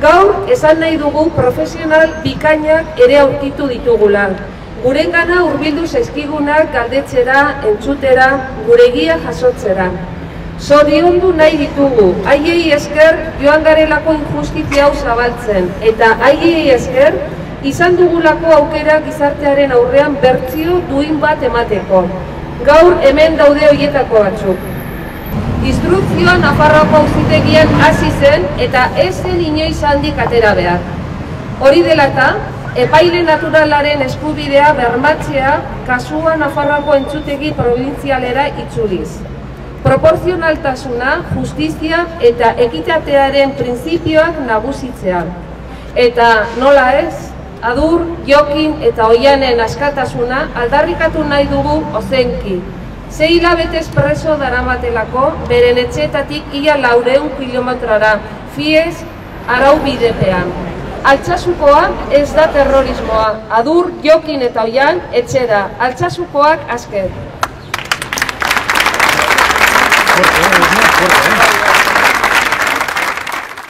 Gaur esan nahi dugu profesional bikainak ere aurkitu ditugula. Gurengana hurbildu zaizkigunak galdetzera, entzutera, gure egia jasotzera. Zoriondu nahi ditugu, haiei esker joan garelako injustizia hau zabaltzen, eta haiei esker izan dugulako aukera gizartearen aurrean bertsio duin bat emateko. Gaur hemen daude horietako batzuk. Instrukzioa Nafarroako auzitegian hasi zen eta ez zen inoiz handik atera behar. Hori dela eta, epaile naturalaren eskubidea bermatzea kasua Nafarroako entzutegi probintzialera itzuliz. Proporzionaltasuna, justizia eta ekitatearen printzipioak nagusitzea. Eta nola ez, Adur, Jokin eta Oianen askatasuna aldarrikatu nahi dugu ozenki. 6 hilabetez preso daramatelako, beren etxeetatik ia 400 kilometrora, fiez arau bidepean. Altsasukoa ez da terrorismoa, Adur, Jokin eta Oian etxera, Altsasukoak asker.